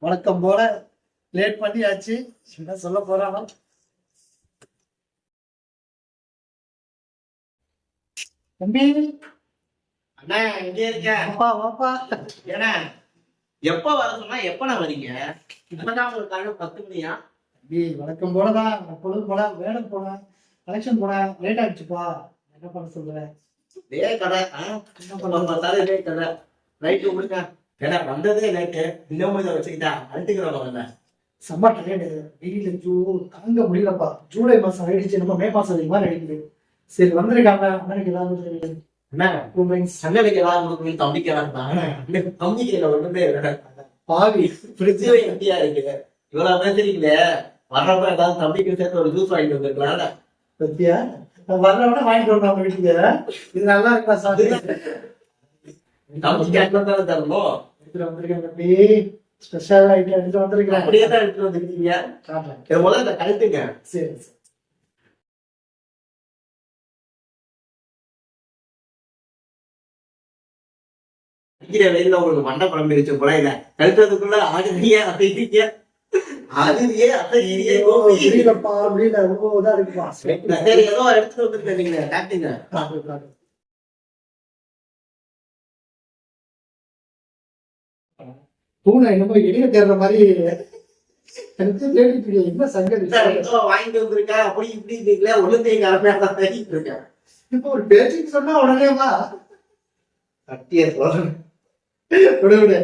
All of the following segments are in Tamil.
வழக்கம் போல லேட் பண்ணியாச்சு. என்ன சொல்ல போறானோ. தம்பி அண்ணா எங்க இருக்க? வாப்பா வாப்பா. ஏன்னா எப்ப வர சொன்னா எப்ப நான் வரீங்க? இப்பதான் உங்களுக்கு 10 மணியா? தம்பி வழக்கம் போலதான் பொழுது போல வேலைக்கு போனேன், கலெக்ஷன் போனேன், லேட் ஆயிடுச்சுப்பா. என்ன பண்ண சொல்றேன்? இதே கடை பார்த்தாலும் இதே கடை. ரைட்டு கொடுங்க. ஏன்னா வந்ததே லேட்டு, இன்னமும் இதை வச்சுக்கிட்டா அழுத்துக்கிறவங்க. செம்ம டயர்டு, வெயில் தாங்க முடியலப்பா. ஜூலை மாசம் ஆயிடுச்சு, நம்ம மே மாசம் அதிகமா அடிக்குது. சரி வந்திருக்காங்க, அண்ணனுக்கு ஏதாவது என்ன சன்னலுக்கு ஏதாவது தம்பிக்கு ஏதாவது தம்பிக்கு ஒண்ணுமே பாவி ஃப்ரிட்ஜே எம்டியா இருக்கு. இவ்வளவு பேசுறீங்களே, வர்றப்ப ஏதாவது தம்பிக்கு சேர்த்து ஒரு ஜூஸ் வாங்கிட்டு வந்துருக்கலாம்ல. சத்தியா வர்றவன வாங்கிட்டு வந்தோம் வீட்டுக்கு. இது நல்லா இருக்கா சார்? தம்பிக்கு தானே தரணும். எடுத்துட்டு வந்திருக்கேன் தம்பி, ஸ்பெஷல் ஐட்டம் எடுத்து வந்திருக்கேன். அப்படியே தான் எடுத்துட்டு வந்துருக்கீங்க. முதல்ல இந்த கழுத்துங்க. சரி வெயில உங்களுக்கு மண்டை குழம்பு வச்சு போல இல்ல, கழுத்துறதுக்குள்ள ஆடுறியே அசைறீங்க, ஆடுறியே அசைறீங்க. முடியலப்பா, முடியல, ரொம்ப இதா இருக்குப்பா. சரி ஏதோ எடுத்துட்டு வந்துருக்கேன், நீங்க காட்டுங்க. பூனை என்னமோ எளிய தேடுற மாதிரி எனக்கு தேடிட்டு இருக்கேன். என்ன சங்கதி? வாங்கிட்டு வந்திருக்கா அப்படி இப்படி இருக்கீங்களா? ஒழுங்கையும் கலமையாதான் தேடிட்டு இருக்கேன். இப்ப ஒரு பேச்சுக்கு சொன்னா உடனே வா கட்டிய சொல்றேன். விடு விடு.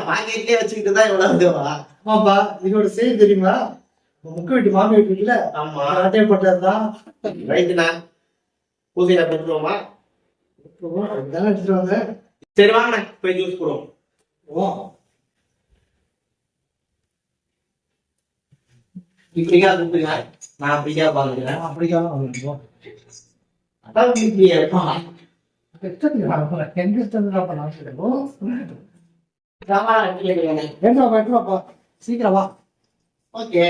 பாக்கெட்லயே வச்சுக்கிட்டு தான் இவ்வளவு. ஆமாப்பா, இதோட சேல் தெரியுமா? முக்க வீட்டு மாமி வீட்டு இருக்குல்ல, ஆமா அட்டையப்பட்டதுதான். ரைட்டுண்ணா, பூசையில பெற்றுவோமா? எடுத்துட்டு வாங்க. சரி வாங்கண்ணா, போய் ஜூஸ் போடுவோம். இப்படிக்கா கூப்பிடுங்க, நான் அப்படிக்கா பாக்குறேன். அப்படிக்கா அதான் சீக்கிரம் வா. ஓகே.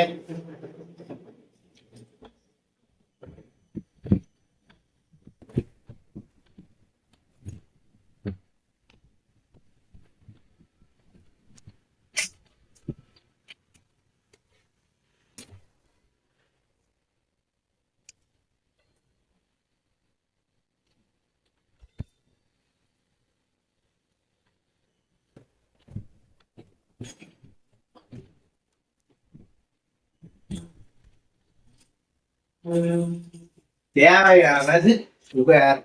தேவையானது சுகர்.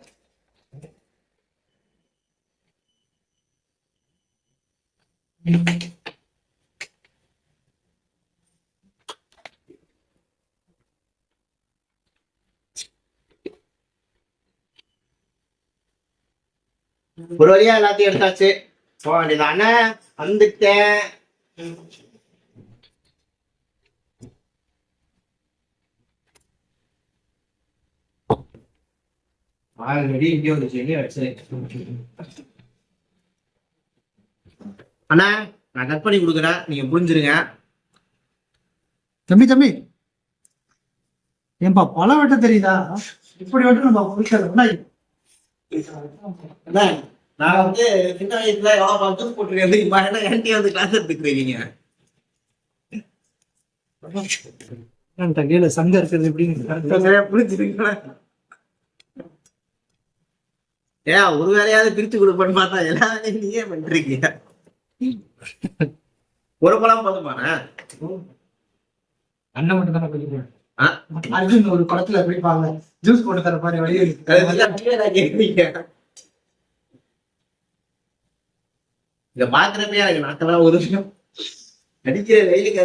ஒரு வழியா எல்லாத்தையும் எடுத்தாச்சு, போக வேண்டியதானே. வந்துட்டேன். ஆல்ரெடி இங்கே வந்துச்சு. அண்ணா நான் கட் பண்ணி கொடுக்குறேன், நீங்க புரிஞ்சிருங்க. தம்பி தம்பி, ஏன்பா பழம் வெட்ட தெரியுதா? இப்படி வெட்ட நம்ம நான் வந்து சின்ன வயசுல எவ்வளவு ஜூஸ் போட்டுருக்கேன். ஆன்டி வந்து கிளாஸ் எடுத்துக்கிறீங்க. கையில சங்கம் இருக்கிறது எப்படின்னு புரிஞ்சுருங்களா? ஏன் ஒரு வேலையாவது பிரிச்சு கொடுப்பேன்னு பார்த்தா எல்லா வேலையும் நீயே பண்றீங்க. ஒரு பழம் போதுமாண்ணா? அண்ணன் மட்டும் தானே கொஞ்சம் அர்ஜுன் ஒரு படத்துல பிடிப்பாங்க, ஜூஸ் போட்டு தர மாதிரி வழி கேட்குறீங்க. இத பாக்குறப்பே எனக்கு நாக்கெல்லாம் ஒரு விஷயம் அடிக்கிற வெயிலுக்கு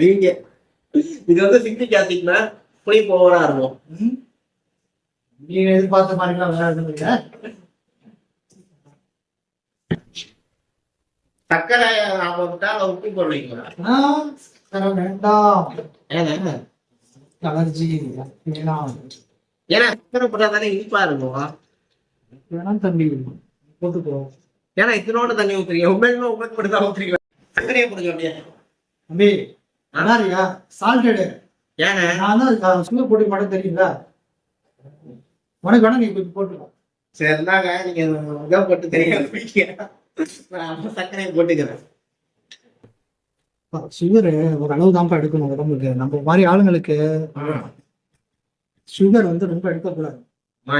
நீங்க இது வந்து சிக்னிக் ஆசிட்னா புளி போவரா இருக்கும். நீங்க எதிர்பார்த்த மாதிரிலாம் விளையாடுறீங்க. சக்கரை உப்பு போடுவீங்களா? வேண்டாம், அலர்ஜி வேணாம். ஏன்னா சக்கரை போட்டா தானே இனிப்பா இருக்கும். வேணாம் தம்பி, போட்டுக்கோ. ஏன்னா இத்தனோட தண்ணி ஊத்துறீங்க, உங்களுக்கு உங்களுக்கு மட்டும் தான் ஊத்துறீங்க. சக்கரையை போடுங்க அப்படியே. தம்பி அதாரியா சால்டடு. ஏங்க நான் தான் சுகர் போட்டு மட்டும் தெரியுங்களா? உனக்கு வேணா நீ கொஞ்சம் போட்டுக்கோ. சரி இருந்தாங்க நீங்க இதான் போட்டு தெரியும். நான் சர்க்கரையை போட்டுக்கிறேன். சுகரு ஒரு அளவு தான்ப்பா எடுக்கணும் உடம்புக்கு. நம்ம மாதிரி ஆளுங்களுக்கு சுகர் வந்து ரொம்ப எடுக்கக்கூடாது.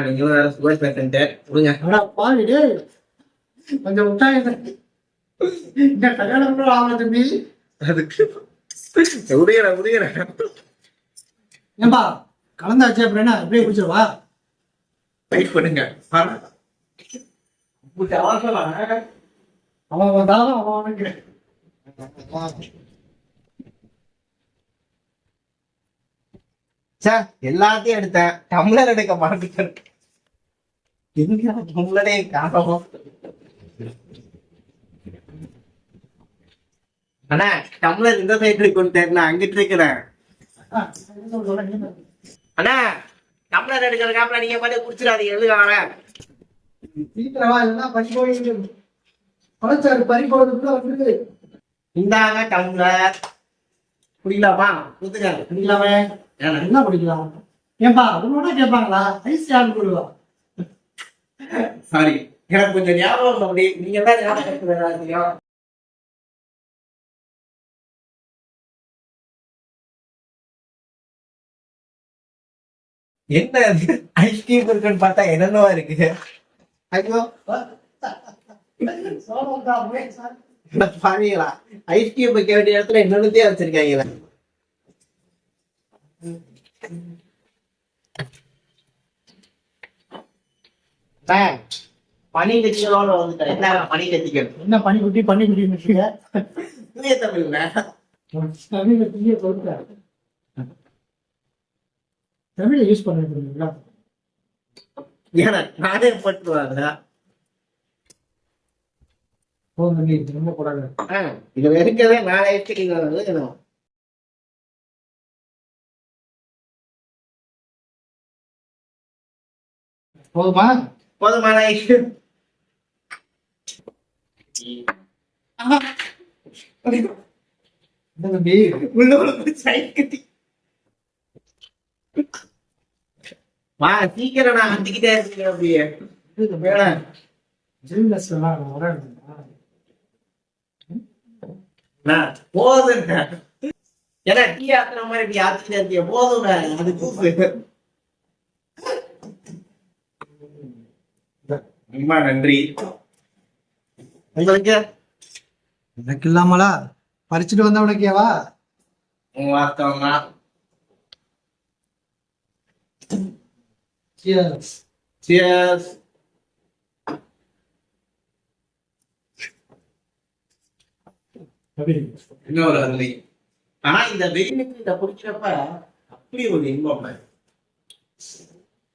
நீங்களும் வேற சுகர் பேஷண்ட் கொடுங்க. ஆனா பாரு டேய், கொஞ்சம் விட்டாங்க இந்த கல்யாணம் கூட ஆகல தம்பி. அதுக்கு உதயறேன். ஏன்பா கலந்தாச்சு அப்புறம் என்ன அப்படியே குடிச்சிருவா? வெயிட் பண்ணுங்க. அவன் வந்தாலும் அவனுக்கு சார் எல்லாத்தையும் எடுத்தேன், டம்ளர் எடுக்க மறந்துட்டேன். எங்க டம்ளரே காணோம். அண்ணா டம்ளர் இந்த சைடு இருக்குன்னு நான் அங்கிட்டு இருக்கிறேன். அண்ணா டம்ளர் எடுக்கிறதுக்காக நீங்க பாட்டு குடிச்சிடாதீங்க, எழுதுவாங்க. சீக்கிரமா இல்லைன்னா பறி போயிடுது. பழச்சாறு பறி போடுறதுக்குள்ள வந்துருக்கு. இந்தாங்க டம்ளர், குடிக்கலாமா? குடுத்துங்க. குடிக்கலாமே? என்ன குடிக்கலாம்? ஏன்பா உன்னோட கேட்பாங்களா? ஐஸ் யாரு கொடுவா? சாரி, எனக்கு கொஞ்சம் ஞாபகம் அப்படி நீங்க தான் ஞாபகம். என்ன ஐஸ்கிரீம் இருக்குன்னு பார்த்தா என்னென்னவா இருக்கு. ஐயோ பாருங்களா, ஐஸ்கிரீம் வைக்க வேண்டிய இடத்துல என்னென்னத்தையும் வச்சிருக்காங்களா. பனி கத்திகளோட வந்துட்டேன். என்ன பனி கத்திகள்? என்ன பண்ணி குட்டி வச்சுக்க தூய தமிழ்ல தமிழை யூஸ் பண்ணிருக்கீங்களா? ஏன்னா நானே போட்டுருவாங்க. ரொம்ப கூடாது. இது வெறுக்கவே நாளை ஐஸ்கிரீம் போதுமா? போதுமான ஐஸ்கிரீம். தம்பி வா சீக்கிரம் நான் அடிக்கிட்டே இருக்கேன். அப்படியே போதுங்க. ஏன்னா டீ ஆத்துற மாதிரி இப்படி ஆத்திட்டே இருக்கிய போதுங்க. அது கூப்பு. ரொம்ப நன்றி உங்களுக்கு. எனக்கு இல்லாமலா பறிச்சுட்டு வந்த உனக்கேவா? வாஸ்தவமா. Cheers. Cheers. இன்னொரு அருமை. ஆனா இந்த வெயிலுக்கு இதை குடிக்கிறப்ப அப்படி ஒரு இன்பம்.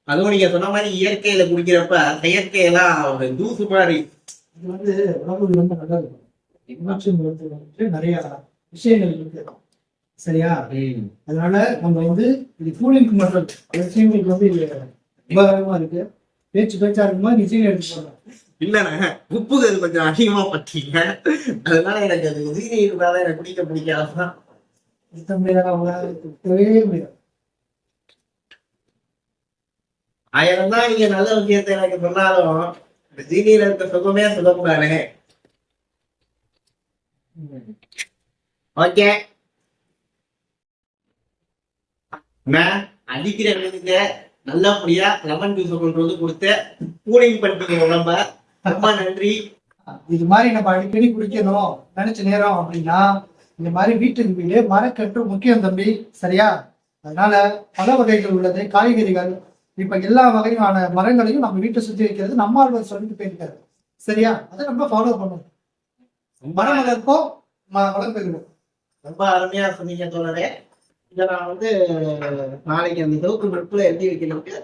அதுவும் நீங்க சொன்ன மாதிரி இயற்கையில குடிக்கிறப்ப செயற்கையெல்லாம் ஒரு தூசு மாதிரி. இது வந்து உடம்புக்கு ரொம்ப நல்லது. நிறைய விஷயங்கள் இருக்கு சரியா? அதனால நம்ம வந்து இது கூலிங்க்கு மட்டும் விஷயங்களுக்கு வந்து இது உபகாரமா இருக்கு. பேச்சா இருக்குமா நிச்சயம் எடுத்து போடுறோம். இல்லண்ணா உப்புகள் கொஞ்சம் அதிகமா பட்டீங்க, அதனால எனக்கு அது உதிரி இருந்தாலும் எனக்கு குடிக்க பிடிக்காதான். ஆயிரம் தான் நீங்க நல்ல விஷயத்தை எனக்கு சொன்னாலும் ஜீனியில இருக்க சுகமே சுகம் தானே. ஓகே அடிக்கிற வேலைக்கு நல்லபடியா லெமன் ஜூஸ் கொண்டு வந்து கொடுத்து கூலிங் பண்ணிட்டு உடம்ப ரொம்ப நன்றி. இது மாதிரி நம்ம அடிக்கடி குடிக்கணும் நினைச்ச நேரம் அப்படின்னா இந்த மாதிரி வீட்டுக்கு வீடு மரக்கட்டு முக்கியம் தம்பி சரியா? அதனால பல வகைகள் உள்ளது, காய்கறிகள், இப்ப எல்லா வகையான மரங்களையும் நம்ம வீட்டை சுத்தி வைக்கிறது நம்மாழ்வார் சொல்லிட்டு போயிருக்காரு சரியா? அதை நம்ம ஃபாலோ பண்ணணும். மரம் வளர்ப்போம் வளம் பெறுவோம். ரொம்ப அருமையா சொன்னீங்க தோழரே. இதை நான் வந்து நாளைக்கு அந்த சிவப்பு நட்புல எழுதி வைக்கணும்ட்டு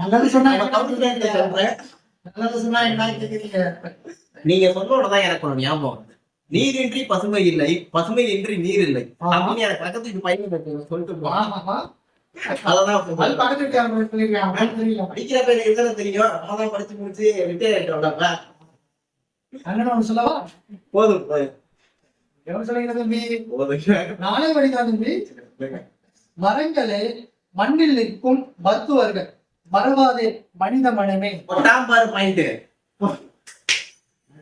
நல்லது சொன்னா சொல்றேன். நல்லது சொன்னா என்ன கேக்குறீங்க? நீங்க சொன்னோடதான் எனக்கு ஒரு ஞாபகம், நீரின்றி பசுமை இல்லை, பசுமை இன்றி நீர் இல்லை அப்படின்னு எனக்கு பக்கத்துக்கு பையன் சொல்லிட்டு அதான் படிக்கிற பேர் எதுன்னு தெரியும். அதான் படிச்சு முடிச்சு ரிட்டையர் ஆயிட்டோம்ல. அண்ணன் சொல்லவா? போதும் எவ்வளவு சொல்லுங்க தம்பி? நாளை வழிதான் தம்பி. மரங்களே மண்ணில் நிற்கும் மருத்துவர்கள் மறவாதே மனித மனமே. ஒட்டாம் பாரு பாயிண்ட்.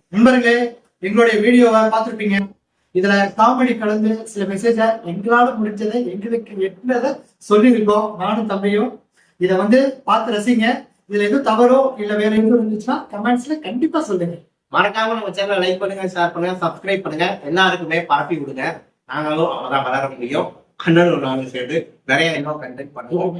நண்பர்களே, எங்களுடைய வீடியோவை பார்த்திருப்பீங்க. இதுல காமெடி கலந்து சில மெசேஜ எங்களால முடிஞ்சதை எங்களுக்கு எட்டுனதை சொல்லியிருக்கோம் நானும் தம்பியும். இதை பார்த்து ரசிங்க. இதுல எதுவும் தவறோ இல்ல வேற எதுவும் இருந்துச்சுன்னா கமெண்ட்ஸ்ல கண்டிப்பா சொல்லுங்க. மறக்காம நம்ம சேனலை லைக் பண்ணுங்க, ஷேர் பண்ணுங்க, சப்ஸ்கிரைப் பண்ணுங்க. எல்லாருக்குமே பரப்பி விடுங்க. நாங்களும் அவதான் வளர முடியும். கண்ணனும் நானும் சேர்ந்து நிறைய இன்னும் கண்டென்ட் பண்ணுவோம்.